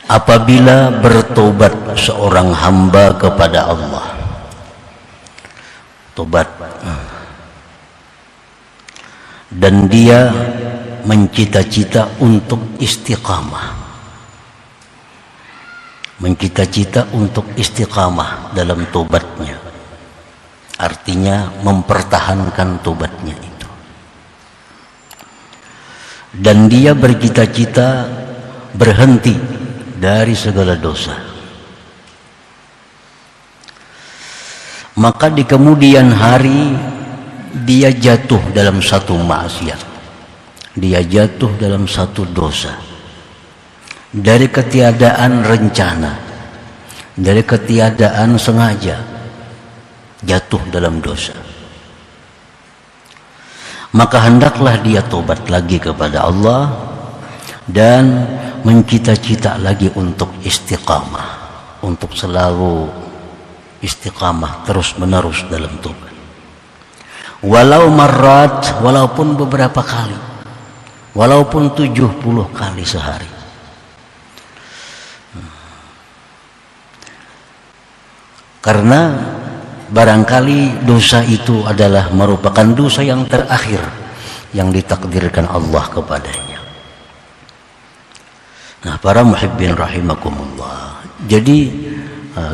apabila bertobat seorang hamba kepada Allah, tobat, dan dia mencita-cita untuk istiqamah, mencita-cita untuk istiqamah dalam tobatnya, artinya mempertahankan tobatnya itu, dan dia bercita-cita berhenti dari segala dosa, maka di kemudian hari dia jatuh dalam satu maksiat, dia jatuh dalam satu dosa, dari ketiadaan rencana, dari ketiadaan sengaja jatuh dalam dosa, maka hendaklah dia tobat lagi kepada Allah dan mencita-cita lagi untuk istiqamah, untuk selalu istiqamah terus menerus dalam tobat, walau marrat, walaupun beberapa kali, walaupun 70 kali sehari. Karena barangkali dosa itu adalah merupakan dosa yang terakhir yang ditakdirkan Allah kepadanya. Nah, para muhibbin rahimakumullah, jadi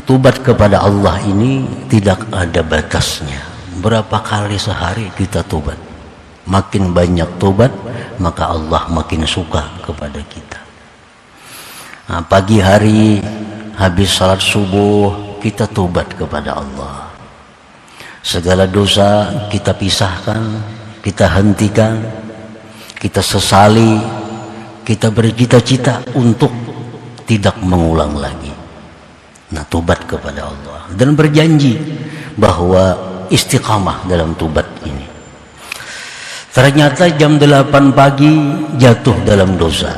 tobat kepada Allah ini tidak ada batasnya. Berapa kali sehari kita tobat, makin banyak tobat maka Allah makin suka kepada kita. Nah, pagi hari habis salat subuh kita tobat kepada Allah, segala dosa kita pisahkan, kita hentikan, kita sesali, kita bercita-cita untuk tidak mengulang lagi. Nah, tobat kepada Allah dan berjanji bahwa istiqamah dalam tobat ini. Ternyata jam 8 pagi jatuh dalam dosa,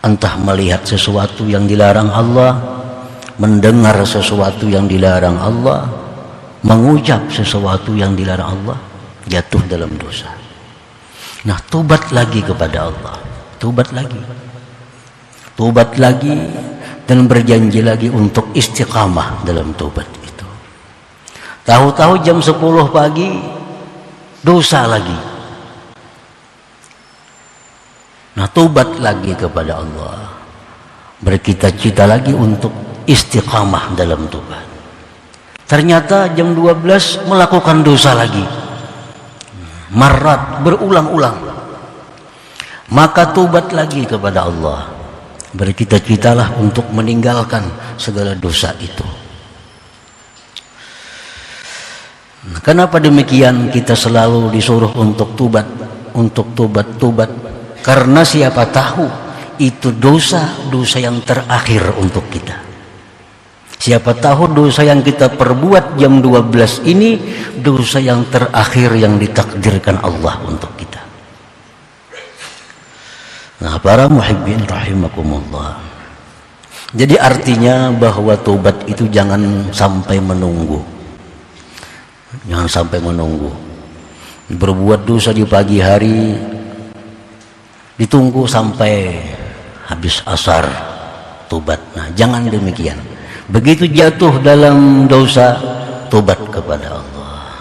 entah melihat sesuatu yang dilarang Allah, mendengar sesuatu yang dilarang Allah, mengucap sesuatu yang dilarang Allah, jatuh dalam dosa. Nah, tobat lagi kepada Allah, tobat lagi dan berjanji lagi untuk istiqamah dalam tobat itu. Tahu-tahu jam 10 pagi dosa lagi. Nah, tobat lagi kepada Allah, bercita-cita lagi untuk istiqamah dalam tobat. Ternyata jam 12 melakukan dosa lagi, marat, berulang-ulang. Maka tobat lagi kepada Allah, bercita-citalah untuk meninggalkan segala dosa itu. Nah, kenapa demikian kita selalu disuruh untuk tobat, untuk tobat? Karena siapa tahu itu dosa yang terakhir untuk kita. Siapa tahu dosa yang kita perbuat jam 12 ini dosa yang terakhir yang ditakdirkan Allah untuk kita. Nah, para muhibbin rahimakumullah, jadi artinya bahwa tobat itu jangan sampai menunggu. Jangan sampai menunggu. Berbuat dosa di pagi hari ditunggu sampai habis asar tobat. Nah, jangan demikian. Begitu jatuh dalam dosa, tobat kepada Allah.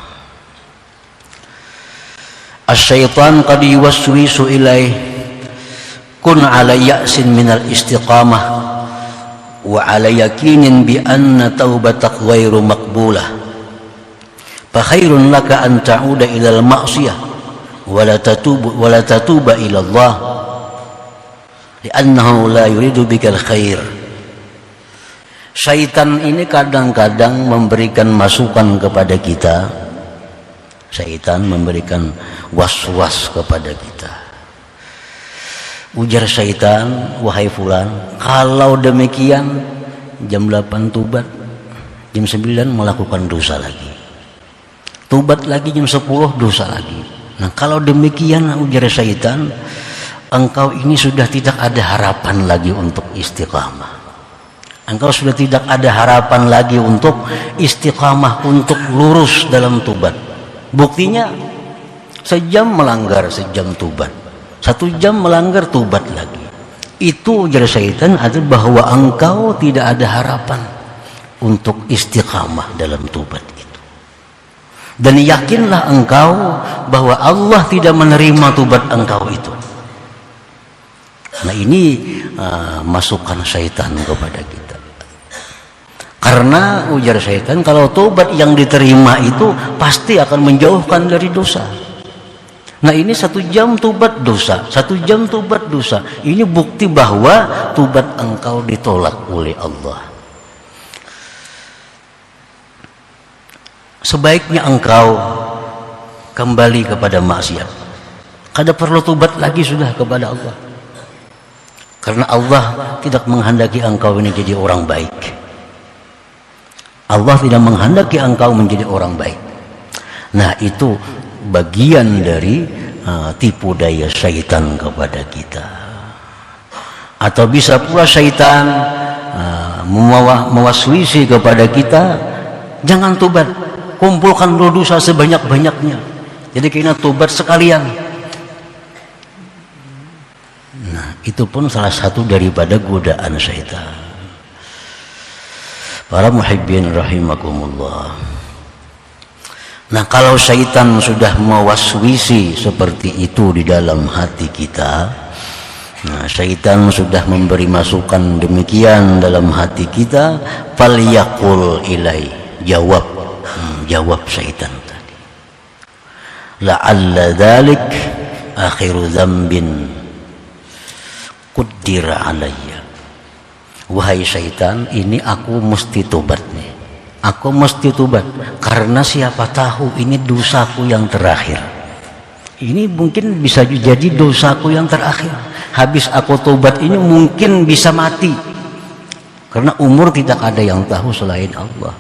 Asy-syaitan qad yuwaswisu ilaih kun ala ya'sin minal istiqamah wa ala yakinin bi anna taubatak ghairu maqbulah. Fa khairun laka an ta'uda ilal ma'siyah wa la tatuba ila Allah li'annahu la yuridu bikal khair. Syaitan ini kadang-kadang memberikan masukan kepada kita. Syaitan memberikan was-was kepada kita. Ujar syaitan, wahai fulan, kalau demikian jam 8 tobat, jam 9 melakukan dosa lagi. Tobat lagi jam 10 dosa lagi. Nah, kalau demikian, ujar syaitan, engkau ini sudah tidak ada harapan lagi untuk istiqamah. Engkau sudah tidak ada harapan lagi untuk istiqamah, untuk lurus dalam tobat. Buktinya sejam melanggar, sejam tobat. 1 jam melanggar, tobat lagi. Itu ujar syaitan adalah bahwa engkau tidak ada harapan untuk istiqamah dalam tobat itu. Dan yakinlah engkau bahwa Allah tidak menerima tobat engkau itu. Nah ini masukan syaitan kepada kita. Karena ujar syaitan kalau tobat yang diterima itu pasti akan menjauhkan dari dosa. Nah ini 1 jam tobat dosa, 1 jam tobat dosa. Ini bukti bahwa tobat engkau ditolak oleh Allah. Sebaiknya engkau kembali kepada maksiat. Kada perlu tobat lagi sudah kepada Allah. Karena Allah tidak menghendaki engkau ini jadi orang baik. Allah tidak menghendaki engkau menjadi orang baik. Nah itu bagian dari tipu daya syaitan kepada kita. Atau bisa pula syaitan mewaswisi kepada kita, jangan tobat, kumpulkan dosa sebanyak-banyaknya. Jadi kena tobat sekalian. Nah itu pun salah satu daripada godaan syaitan. Para muhibbin rahimakumullah. Nah kalau syaitan sudah mewaswisi seperti itu di dalam hati kita, nah syaitan sudah memberi masukan demikian dalam hati kita, falyaqul ilai, jawab syaitan tadi, la'alla dzalik akhiru dzambin qaddira alayya. Wahai syaitan, ini aku mesti tobat nih. Aku mesti tobat karena siapa tahu ini dosaku yang terakhir. Ini mungkin bisa jadi dosaku yang terakhir. Habis aku tobat ini mungkin bisa mati. Karena umur tidak ada yang tahu selain Allah.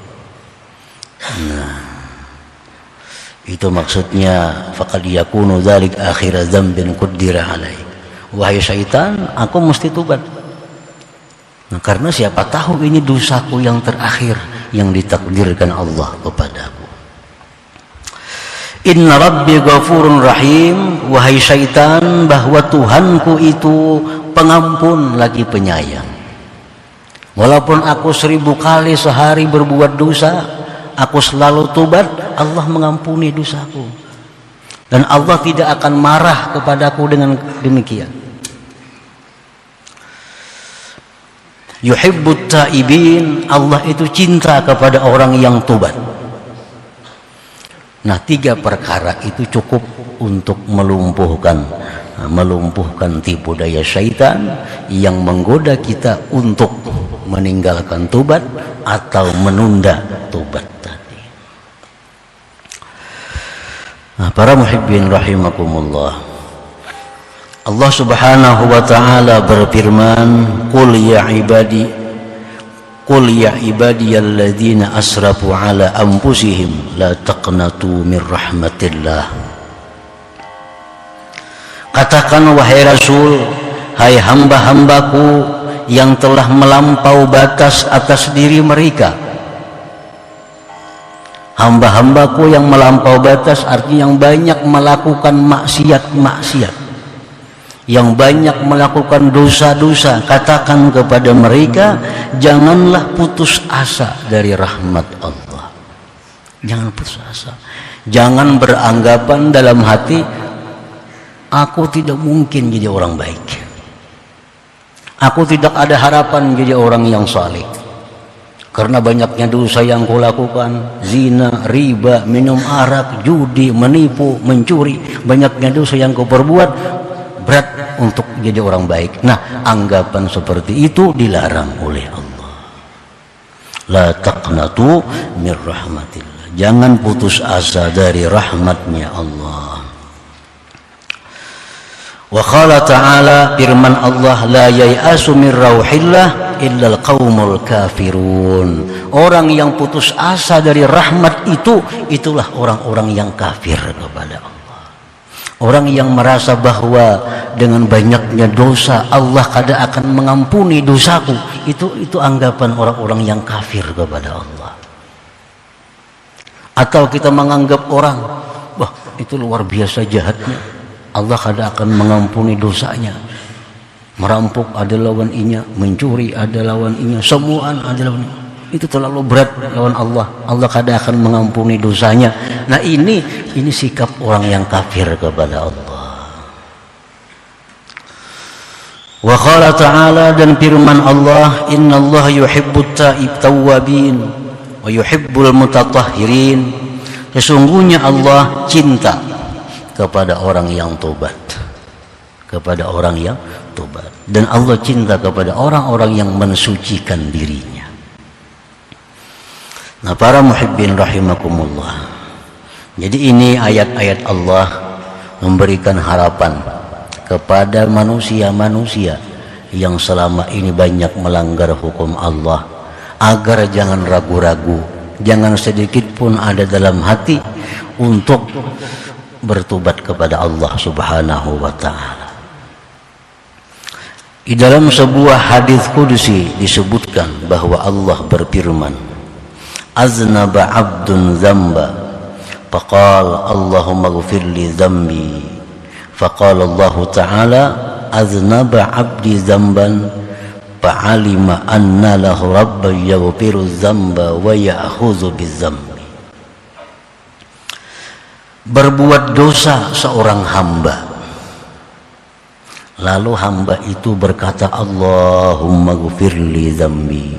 Nah, itu maksudnya faqad yakunu dzalik akhir dzambin qaddira alaik. Wahai syaitan, aku mesti tobat. Nah, karena siapa tahu ini dosaku yang terakhir yang ditakdirkan Allah kepadaku. Inna rabbi ghafurun rahim. Wahai syaitan, bahwa Tuhanku itu pengampun lagi penyayang. Walaupun aku 1000 kali sehari berbuat dosa, aku selalu tobat, Allah mengampuni dosaku. Dan Allah tidak akan marah kepadaku dengan demikian. Yuhibbut ta'ibin, Allah itu cinta kepada orang yang tobat. Nah 3 perkara itu cukup untuk melumpuhkan tipu daya syaitan yang menggoda kita untuk meninggalkan tobat atau menunda tobat tadi. Nah, para muhibbin rahimakumullah, Allah subhanahu wa ta'ala berfirman, Qul ya ibadiyalladzina asrafu ala anfusihim la taqnatu min rahmatillah. Katakan wahai Rasul, hai hamba-hambaku yang telah melampau batas atas diri mereka. Hamba-hambaku yang melampau batas artinya yang banyak melakukan maksiat-maksiat, yang banyak melakukan dosa-dosa. Katakan kepada mereka, janganlah putus asa dari rahmat Allah. Jangan putus asa. Jangan beranggapan dalam hati, aku tidak mungkin jadi orang baik, aku tidak ada harapan jadi orang yang saleh karena banyaknya dosa yang kulakukan, zina, riba, minum arak, judi, menipu, mencuri, banyaknya dosa yang kau perbuat, berat untuk jadi orang baik. Nah, anggapan seperti itu dilarang oleh Allah. La taqnatu min rahmatillah. Jangan putus asa dari rahmatnya Allah. Wa qala ta'ala, firman Allah, la yai'asu min rauhillah illa al-qaumul kafirun. Orang yang putus asa dari rahmat itu, itulah orang-orang yang kafir kepada Allah. Orang yang merasa bahwa dengan banyaknya dosa Allah kada akan mengampuni dosaku, itu anggapan orang-orang yang kafir kepada Allah. Atau kita menganggap orang, wah itu luar biasa jahatnya, Allah kada akan mengampuni dosanya. Merampok ada lawan inya, mencuri ada lawan inya, semuaan ada lawan inya. Itu terlalu berat lawan Allah. Allah kadang akan mengampuni dosanya. Nah ini sikap orang yang kafir kepada Allah. Wa qala ta'ala, dan firman Allah, innallaha yuhibbut tawwabin wa yuhibbul mutatahhirin. Sesungguhnya Allah cinta kepada orang yang tobat, kepada orang yang tobat, dan Allah cinta kepada orang-orang yang mensucikan dirinya. Nah para muhibbin rahimakumullah, jadi ini ayat-ayat Allah memberikan harapan kepada manusia-manusia yang selama ini banyak melanggar hukum Allah, agar jangan ragu-ragu, jangan sedikit pun ada dalam hati untuk bertobat kepada Allah Subhanahu wa ta'ala. Di dalam sebuah hadis qudsi disebutkan bahwa Allah berfirman, aznaba abdun zamba faqala Allahumma ighfir li dhanbi, faqala Allah ta'ala aznaba abdi zamban fa'alima anna lahu rabban yaghfiru dzamba wa ya'khudhu bidzambi. Berbuat dosa seorang hamba, lalu hamba itu berkata, Allahumma ghfirli dzambi,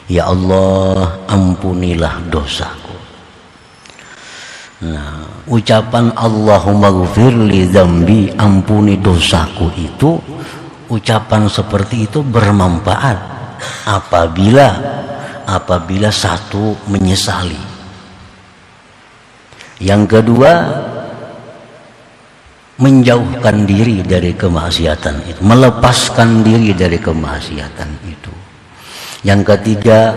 ya Allah ampunilah dosaku. Nah, ucapan Allahumma ghfirli dzambi, ampuni dosaku, itu ucapan seperti itu bermanfaat apabila satu menyesali, yang kedua menjauhkan diri dari kemaksiatan itu, melepaskan diri dari kemaksiatan itu, yang ketiga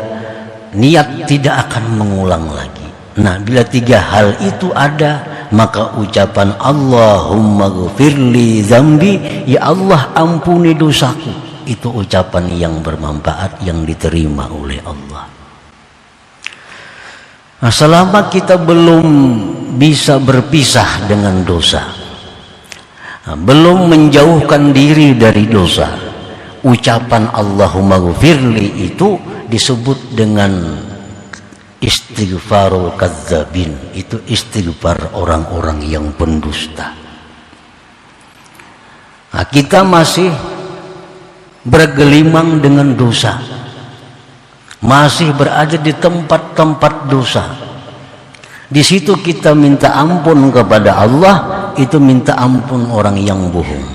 niat tidak akan mengulang lagi. Nah bila tiga hal itu ada, maka ucapan Allahumma ghfirli dzambi, ya Allah ampuni dosaku, itu ucapan yang bermanfaat, yang diterima oleh Allah. Nah, selama kita belum bisa berpisah dengan dosa, belum menjauhkan diri dari dosa, ucapan Allahumma ghfirli itu disebut dengan istighfarul kadzabin, itu istighfar orang-orang yang pendusta. Nah, kita masih bergelimang dengan dosa, masih berada di tempat-tempat dosa. Di situ kita minta ampun kepada Allah, itu minta ampun orang yang bohong.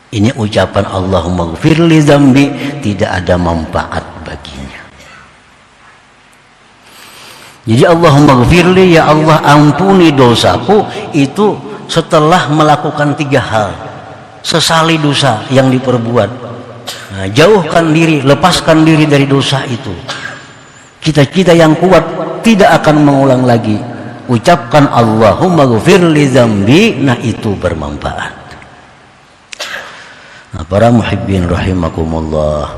Ini ucapan Allahumma ghfirli dzambi tidak ada manfaat baginya. Jadi Allahumma ghfirli, ya Allah ampuni dosaku, itu setelah melakukan tiga hal. Sesali dosa yang diperbuat, nah, jauhkan diri, lepaskan diri dari dosa itu. Kita yang kuat tidak akan mengulang lagi. Ucapkan Allahumma ghfirli dzambi, nah itu bermanfaat. Nah, para muhibbin rahimakumullah,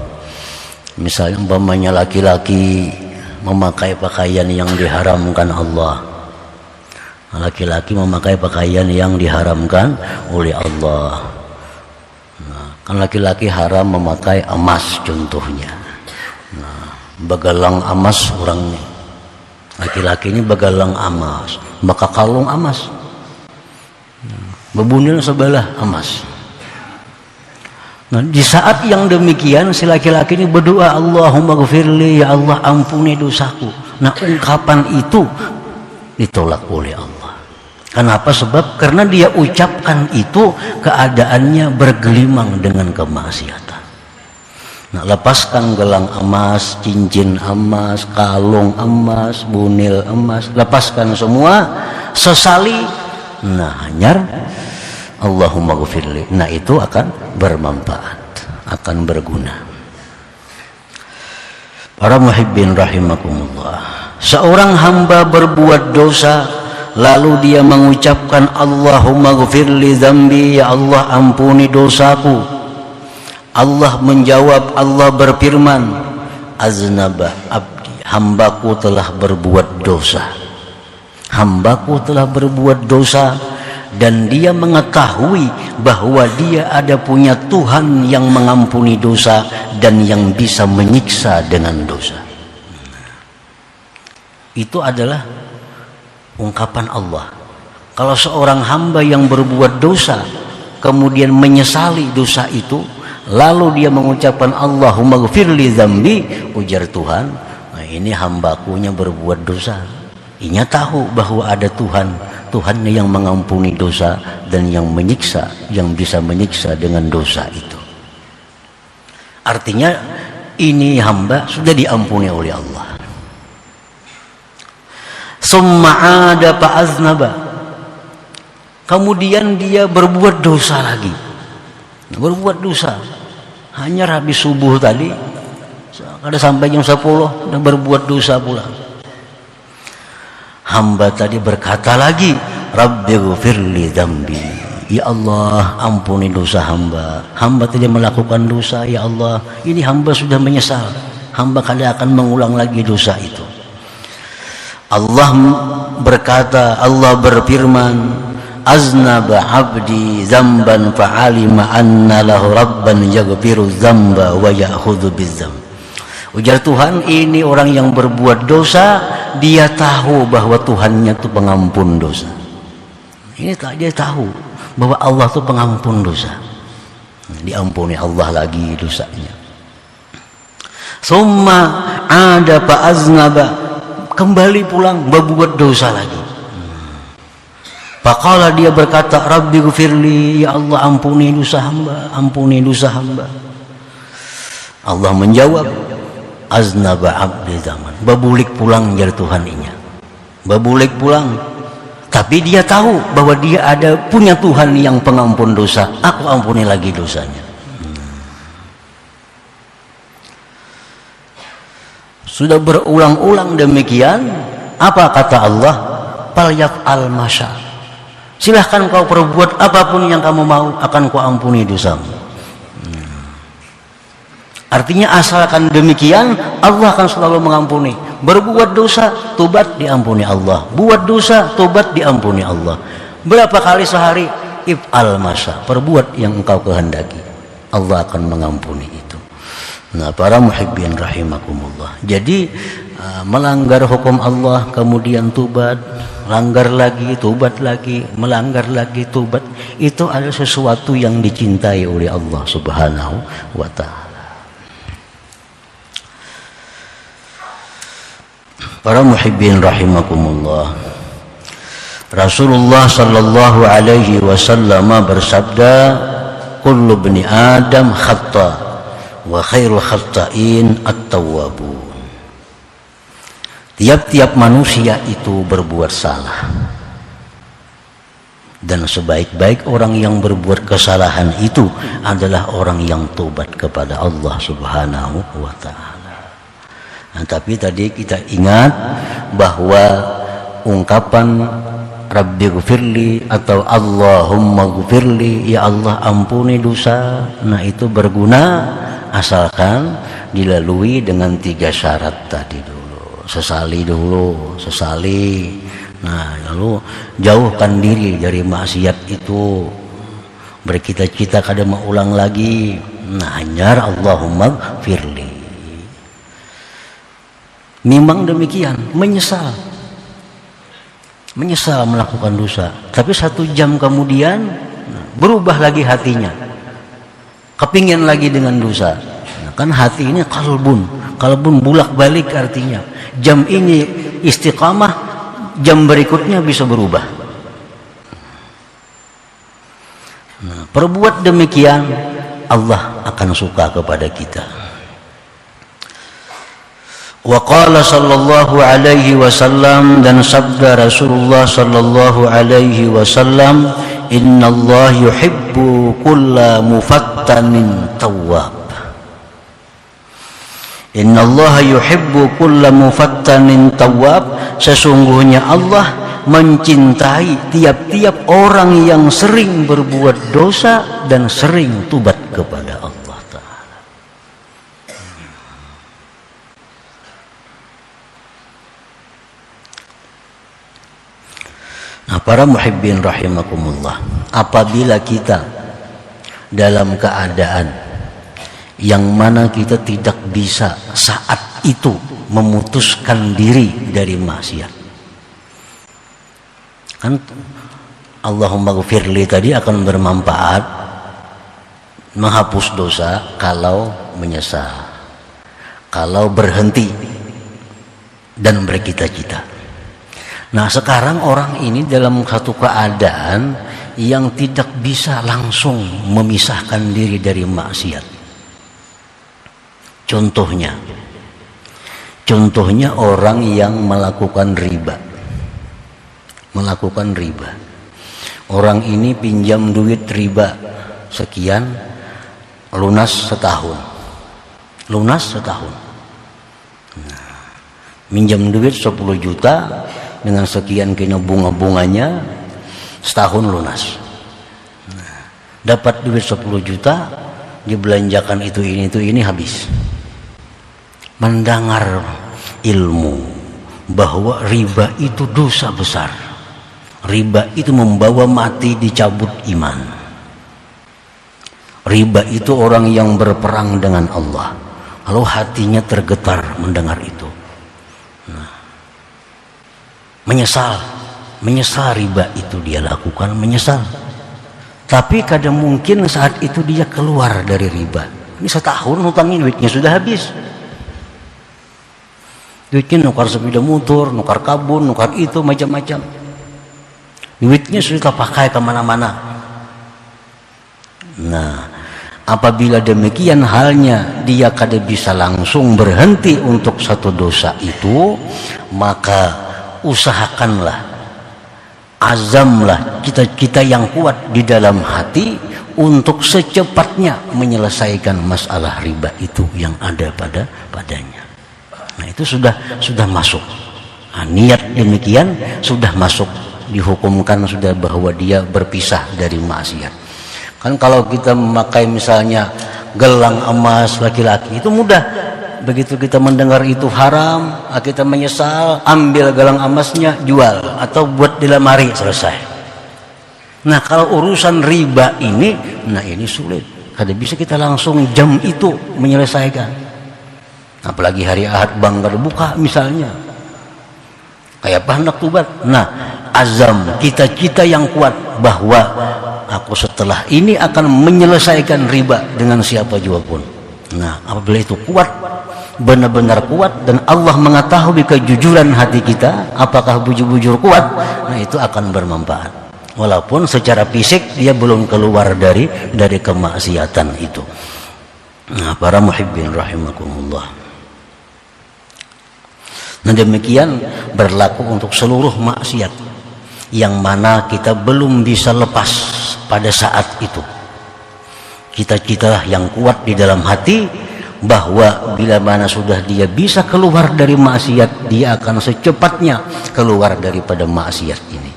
misalnya umpamanya laki-laki memakai pakaian yang diharamkan Allah, laki-laki memakai pakaian yang diharamkan oleh Allah. Nah, kan laki-laki haram memakai emas contohnya. Nah, begalang emas orangnya, laki-laki ini begalang emas, maka kalung emas, bebunil sebelah emas. Nah, di saat yang demikian si laki-laki ini berdoa, Allahumma ghfirli, ya Allah ampuni dosaku. Nah, ungkapan itu ditolak oleh Allah. Kenapa? Sebab karena dia ucapkan itu keadaannya bergelimang dengan kemaksiatan. Nah, lepaskan gelang emas, cincin emas, kalung emas, bunil emas, lepaskan semua, sesali, nah hanyar Allahumma ghfirli, nah itu akan bermanfaat, akan berguna. Para muhibbin rahimakumullah, seorang hamba berbuat dosa lalu dia mengucapkan Allahumma ghfirli dzambi, ya Allah ampuni dosaku. Allah menjawab, Allah berfirman, aznaba abdi, hambaku telah berbuat dosa, hambaku telah berbuat dosa, dan dia mengetahui bahwa dia ada punya Tuhan yang mengampuni dosa dan yang bisa menyiksa dengan dosa. Itu adalah ungkapan Allah. Kalau seorang hamba yang berbuat dosa kemudian menyesali dosa itu, lalu dia mengucapkan Allahumma ghfirli dzambi, ujar Tuhan, nah ini hambakunya berbuat dosa. Inya tahu bahwa ada Tuhannya yang mengampuni dosa dan yang menyiksa, yang bisa menyiksa dengan dosa itu. Artinya ini hamba sudah diampuni oleh Allah. Summa ada fa'aznaba, kemudian dia berbuat dosa lagi, berbuat dosa. Hanya habis subuh tadi, ada sampai jam 10 dan berbuat dosa pula. Hamba tadi berkata lagi, Rabbighfirli dzambi, ya Allah ampuni dosa hamba. Hamba tadi melakukan dosa, ya Allah ini hamba sudah menyesal, hamba kada akan mengulang lagi dosa itu. Allah berkata, Allah berfirman, aznaba abdi zamban fa'alima anna lahu rabban yaghfiru dzamba wa ya'khudhu bidzamb. Ujar Tuhan, ini orang yang berbuat dosa, dia tahu bahwa Tuhannya itu pengampun dosa. Ini dia tahu bahwa Allah itu pengampun dosa, diampuni Allah lagi dosanya. Summa ada fa'aznaba, kembali pulang berbuat dosa lagi. Faqala, dia berkata, Rabbighfirli, ya Allah ampuni dosa hamba, ampuni dosa hamba. Allah menjawab, aznaba abdi zaman, babulik pulang jar Tuhan inya, babulik pulang. Tapi dia tahu bahwa dia ada punya Tuhan yang pengampun dosa, aku ampuni lagi dosanya. Sudah berulang-ulang demikian, apa kata Allah? Falyaf'al masya, silahkan kau perbuat apapun yang kamu mau, akan kau ampuni dosamu. Artinya asalkan demikian, Allah akan selalu mengampuni. Berbuat dosa, tobat, diampuni Allah. Buat dosa, tobat, diampuni Allah. Berapa kali sehari? If'al masya, perbuat yang engkau kehendaki, Allah akan mengampuni itu. Nah, para muhibbin rahimakumullah. Jadi melanggar hukum Allah kemudian tobat, langgar lagi, tobat lagi, melanggar lagi, tobat, itu adalah sesuatu yang dicintai oleh Allah Subhanahu wa ta'ala. Para muhibbin rahimakumullah, Rasulullah sallallahu alaihi wasallam bersabda, kullu bani Adam khata wa khairul khata'in at-tawwabun. Tiap-tiap manusia itu berbuat salah, dan sebaik-baik orang yang berbuat kesalahan itu adalah orang yang tobat kepada Allah Subhanahu wa ta'ala. Nah, tapi tadi kita ingat bahwa ungkapan Rabbighfirli atau Allahumma ghfirli, ya Allah ampuni dosa, nah itu berguna asalkan dilalui dengan 3 syarat tadi dulu. Sesali, nah lalu jauhkan diri dari maksiat itu, bercita-cita kada mau ulang lagi, nah hanyar Allahumma ghfirli. Memang demikian, menyesal melakukan dosa, tapi 1 jam kemudian berubah lagi hatinya, kepingin lagi dengan dosa. Nah, kan hati ini kalbun bulak balik, artinya jam ini istiqamah, jam berikutnya bisa berubah. Nah, perbuat demikian, Allah akan suka kepada kita. Wa qala sallallahu alaihi wasallam, dan sabda Rasulullah sallallahu alaihi wasallam, innallaha yuhibbu kulla mufattanin tawwab. Innallaha yuhibbu kulla mufattanin tawwab, sesungguhnya Allah mencintai tiap-tiap orang yang sering berbuat dosa dan sering tobat kepada Allah. Nah, Para muhibbin rahimakumullah, apabila kita dalam keadaan yang mana kita tidak bisa saat itu memutuskan diri dari maksiat, kan Allahumma ghfirli tadi akan bermanfaat menghapus dosa kalau menyesal, kalau berhenti dan bercita-cita. Nah, sekarang orang ini dalam satu keadaan yang tidak bisa langsung memisahkan diri dari maksiat. Contohnya orang yang melakukan riba. Orang ini pinjam duit riba sekian, lunas setahun. Nah, minjam duit 10 juta dengan sekian kena bunga-bunganya, setahun lunas. Nah, dapat duit 10 juta, dibelanjakan itu ini habis. Mendengar ilmu bahwa riba itu dosa besar, riba itu membawa mati, dicabut iman, riba itu orang yang berperang dengan Allah. Lalu hatinya tergetar mendengar itu. Menyesal riba itu dia lakukan, menyesal. Tapi kadang mungkin saat itu dia keluar dari riba. Ini setahun hutangin, duitnya sudah habis. Duitnya nukar sepeda motor, nukar kabun, nukar itu macam-macam. Duitnya sudah pakai kemana-mana. Nah, apabila demikian halnya, dia kada bisa langsung berhenti untuk satu dosa itu, maka usahakanlah, azamlah kita yang kuat di dalam hati untuk secepatnya menyelesaikan masalah riba itu yang ada padanya. Nah, itu sudah masuk. Nah, niat demikian sudah masuk, dihukumkan sudah bahwa dia berpisah dari maksiat. Kan kalau kita memakai misalnya gelang emas laki-laki itu mudah. Begitu kita mendengar itu haram, kita menyesal, ambil gelang emasnya, jual atau buat di lemari, selesai. Nah, kalau urusan riba ini, nah ini sulit. Kada bisa kita langsung jam itu menyelesaikan. Apalagi hari Ahad bank kada buka misalnya. Kayak apa hendak tobat? Nah, azam kita yang kuat bahwa aku setelah ini akan menyelesaikan riba dengan siapa jua pun. Nah, apabila itu kuat, benar-benar kuat, dan Allah mengetahui kejujuran hati kita, apakah bujur-bujur kuat, nah itu akan bermanfaat. Walaupun secara fisik dia belum keluar dari kemaksiatan itu. Nah, para muhibbin rahimakumullah. Nah, demikian berlaku untuk seluruh maksiat yang mana kita belum bisa lepas pada saat itu. Kita yang kuat di dalam hati bahwa bila mana sudah dia bisa keluar dari maksiat, dia akan secepatnya keluar daripada maksiat ini.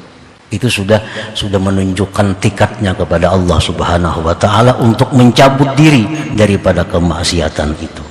Itu sudah menunjukkan tikadnya kepada Allah Subhanahu wa taala untuk mencabut diri daripada kemaksiatan itu.